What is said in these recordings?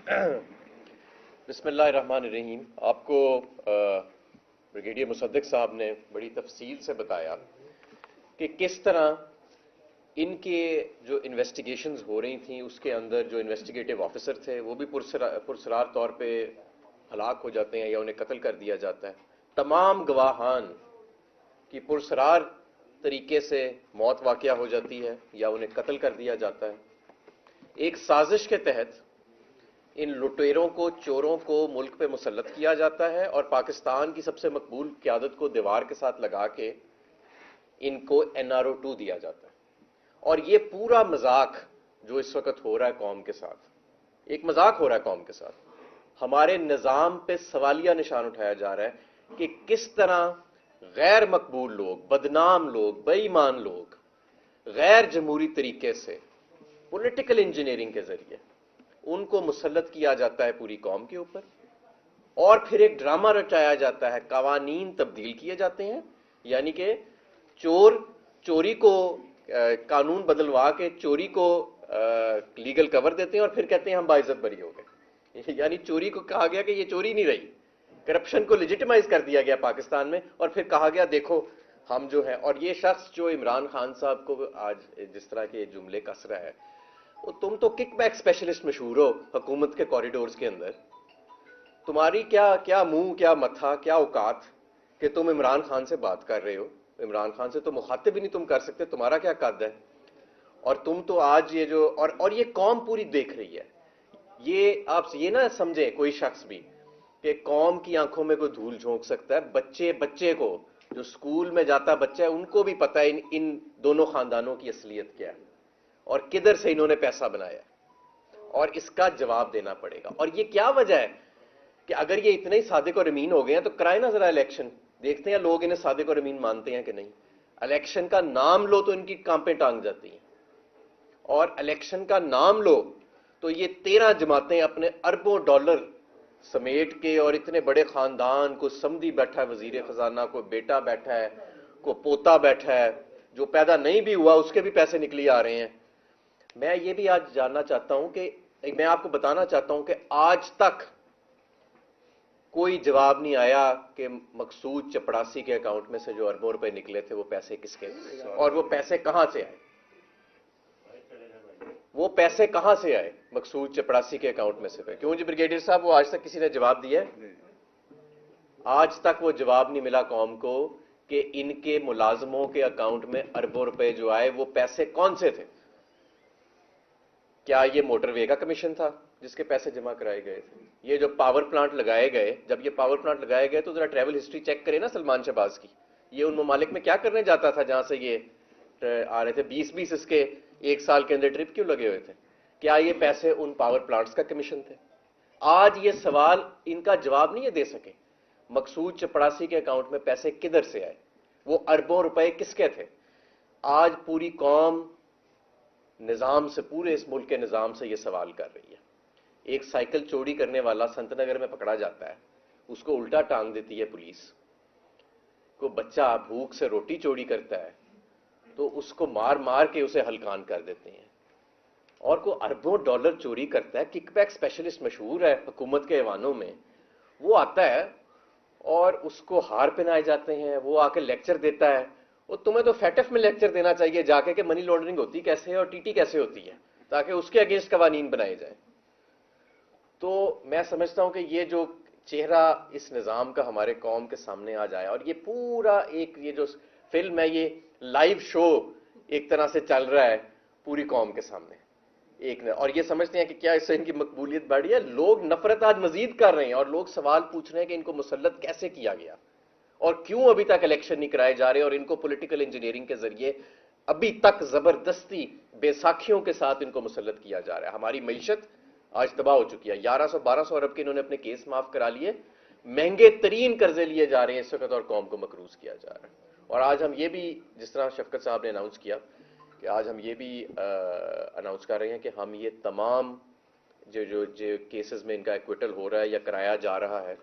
بسم اللہ الرحمن الرحیم. آپ کو بریگیڈیئر مصدق صاحب نے بڑی تفصیل سے بتایا کہ کس طرح ان کے جو انویسٹیگیشنز ہو رہی تھیں اس کے اندر جو انویسٹیگیٹو آفیسر تھے وہ بھی پرسرار طور پہ ہلاک ہو جاتے ہیں یا انہیں قتل کر دیا جاتا ہے. تمام گواہان کی پرسرار طریقے سے موت واقعہ ہو جاتی ہے یا انہیں قتل کر دیا جاتا ہے. ایک سازش کے تحت ان لٹیروں کو، چوروں کو ملک پہ مسلط کیا جاتا ہے اور پاکستان کی سب سے مقبول قیادت کو دیوار کے ساتھ لگا کے ان کو NRO 2 دیا جاتا ہے. اور یہ پورا مذاق جو اس وقت ہو رہا ہے قوم کے ساتھ، ایک مذاق ہو رہا ہے قوم کے ساتھ. ہمارے نظام پہ سوالیہ نشان اٹھایا جا رہا ہے کہ کس طرح غیر مقبول لوگ، بدنام لوگ، بے ایمان لوگ غیر جمہوری طریقے سے پولیٹیکل انجینئرنگ کے ذریعے ان کو مسلط کیا جاتا ہے پوری قوم کے اوپر، اور پھر ایک ڈرامہ رچایا جاتا ہے، قوانین تبدیل کیے جاتے ہیں. یعنی کہ چوری کو قانون بدلوا کے چوری کو لیگل کور دیتے ہیں اور پھر کہتے ہیں ہم باعزت بری ہو گئے. یعنی چوری کو کہا گیا کہ یہ چوری نہیں رہی، کرپشن کو لیجیٹمائز کر دیا گیا پاکستان میں، اور پھر کہا گیا دیکھو ہم جو ہیں. اور یہ شخص جو عمران خان صاحب کو آج جس طرح کے جملے کس رہا ہے، تم تو کک بیک اسپیشلسٹ مشہور ہو حکومت کے کوریڈورز کے اندر. تمہاری کیا منہ، کیا متھا، کیا اوقات کہ تم عمران خان سے بات کر رہے ہو. عمران خان سے تو مخاطب ہی نہیں تم کر سکتے، تمہارا کیا قد ہے. اور تم تو آج یہ جو اور یہ قوم پوری دیکھ رہی ہے. یہ آپ یہ نہ سمجھیں کوئی شخص بھی کہ قوم کی آنکھوں میں کوئی دھول جھونک سکتا ہے. بچے کو جو سکول میں جاتا بچہ ہے ان کو بھی پتہ ہے ان دونوں خاندانوں کی اصلیت کیا ہے اور کدھر سے انہوں نے پیسہ بنایا، اور اس کا جواب دینا پڑے گا. اور یہ کیا وجہ ہے کہ اگر یہ اتنے ہی صادق اور امین ہو گئے ہیں تو کرائے نا ذرا الیکشن، دیکھتے ہیں لوگ انہیں صادق اور امین مانتے ہیں کہ نہیں. الیکشن کا نام لو تو ان کی کانپیں ٹانگ جاتی ہیں، اور الیکشن کا نام لو تو یہ 13 جماعتیں اپنے اربوں ڈالر سمیٹ کے، اور اتنے بڑے خاندان کو سمدھی بیٹھا ہے، وزیر خزانہ کو بیٹا بیٹھا ہے، کو پوتا بیٹھا ہے، جو پیدا نہیں بھی ہوا اس کے بھی پیسے نکلی آ رہے ہیں. میں یہ بھی آج جاننا چاہتا ہوں کہ میں آپ کو بتانا چاہتا ہوں کہ آج تک کوئی جواب نہیں آیا کہ مقصود چپڑاسی کے اکاؤنٹ میں سے جو اربوں روپے نکلے تھے وہ پیسے کس کے تھے اور وہ پیسے کہاں سے آئے. وہ پیسے کہاں سے آئے مقصود چپڑاسی کے اکاؤنٹ میں سے؟ کیوں جی بریگیڈیئر صاحب، وہ آج تک کسی نے جواب دیا ہے؟ آج تک وہ جواب نہیں ملا قوم کو کہ ان کے ملازموں کے اکاؤنٹ میں اربوں روپے جو آئے وہ پیسے کون سے تھے. کیا یہ موٹر وے کا کمیشن تھا جس کے پیسے جمع کرائے گئے تھے؟ یہ جو پاور پلانٹ لگائے گئے، جب یہ پاور پلانٹ لگائے گئے تو ذرا ٹریول ہسٹری چیک کرے نا سلمان شہباز کی. یہ ان ممالک میں کیا کرنے جاتا تھا جہاں سے یہ آ رہے تھے؟ 20 اس کے ایک سال کے اندر ٹرپ کیوں لگے ہوئے تھے؟ کیا یہ پیسے ان پاور پلانٹس کا کمیشن تھے؟ آج یہ سوال ان کا جواب نہیں دے سکے. مقصود چپڑاسی کے اکاؤنٹ میں پیسے کدھر سے آئے؟ وہ اربوں روپے کس کے تھے؟ آج پوری قوم نظام سے، پورے اس ملک کے نظام سے یہ سوال کر رہی ہے. ایک سائیکل چوری کرنے والا سنت نگر میں پکڑا جاتا ہے، اس کو الٹا ٹانگ دیتی ہے پولیس. کوئی بچہ بھوک سے روٹی چوری کرتا ہے تو اس کو مار مار کے اسے ہلکان کر دیتے ہیں. اور کوئی اربوں ڈالر چوری کرتا ہے، کک بیک اسپیشلسٹ مشہور ہے حکومت کے ایوانوں میں، وہ آتا ہے اور اس کو ہار پہنائے جاتے ہیں، وہ آ کے لیکچر دیتا ہے. وہ تمہیں تو فیٹف میں لیکچر دینا چاہیے جا کے کہ منی لانڈرنگ ہوتی کیسے ہے اور ٹی کیسے ہوتی ہے، تاکہ اس کے اگینسٹ قوانین بنائے جائیں. تو میں سمجھتا ہوں کہ یہ جو چہرہ اس نظام کا ہمارے قوم کے سامنے آ جائے، اور یہ پورا ایک یہ جو فلم ہے، یہ لائیو شو ایک طرح سے چل رہا ہے پوری قوم کے سامنے اور یہ سمجھتے ہیں کہ کیا اس سے ان کی مقبولیت بڑھی ہے. لوگ نفرت آج مزید کر رہے ہیں اور لوگ سوال پوچھ رہے ہیں کہ ان کو مسلط کیسے کیا گیا اور کیوں ابھی تک الیکشن نہیں کرائے جا رہے، اور ان کو پولیٹیکل انجینئرنگ کے ذریعے ابھی تک زبردستی بے ساکھیوں کے ساتھ ان کو مسلط کیا جا رہا ہے. ہماری معیشت آج تباہ ہو چکی ہے. 1100-1200 ارب کے انہوں نے اپنے کیس معاف کرا لیے، مہنگے ترین قرضے لیے جا رہے ہیں اس وقت اور قوم کو مقروض کیا جا رہا ہے. اور آج ہم یہ بھی، جس طرح شفقت صاحب نے اناؤنس کیا کہ آج ہم یہ بھی اناؤنس کر رہے ہیں کہ ہم یہ تمام جو کیسز میں ان کا ایکویٹل ہو رہا ہے یا کرایا جا رہا ہے،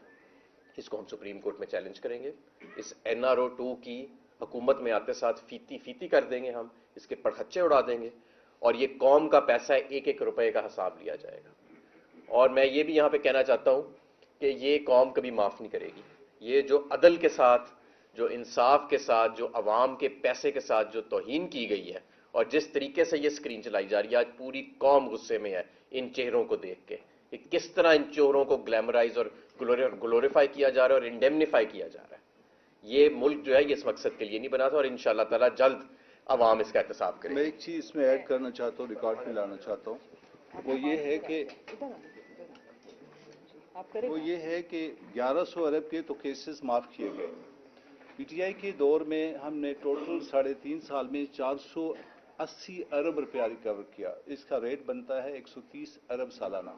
اس کو ہم سپریم کورٹ میں چیلنج کریں گے. اس NRO 2 کی حکومت میں آتے ساتھ فیتی کر دیں گے، ہم اس کے پڑخچے اڑا دیں گے، اور یہ قوم کا پیسہ ہے، ایک ایک روپے کا حساب لیا جائے گا. اور میں یہ بھی یہاں پہ کہنا چاہتا ہوں کہ یہ قوم کبھی معاف نہیں کرے گی. یہ جو عدل کے ساتھ، جو انصاف کے ساتھ، جو عوام کے پیسے کے ساتھ جو توہین کی گئی ہے، اور جس طریقے سے یہ اسکرین چلائی جا رہی ہے، آج پوری قوم غصے میں ہے ان چہروں کو دیکھ کے کہ کس طرح ان چہروں کو گلیمرائز اور گلوریفائی کیا جا رہا ہے اور انڈیمنیفائی کیا جا رہا ہے. یہ ملک جو ہے یہ اس مقصد کے لیے نہیں بنا تھا، اور انشاءاللہ تعالیٰ جلد عوام اس کا احتساب کرے میں گی. ایک چیز اس میں ایڈ کرنا چاہتا ہوں، ریکارڈ پہ لانا چاہتا ہوں، وہ یہ ہے کہ 1100 ارب کے تو کیسز معاف کیے گئے. پی ٹی آئی کے دور میں ہم نے ٹوٹل 3.5 سال میں 480 ارب روپیہ ریکور کیا. اس کا ریٹ بنتا ہے 130 ارب سالانہ.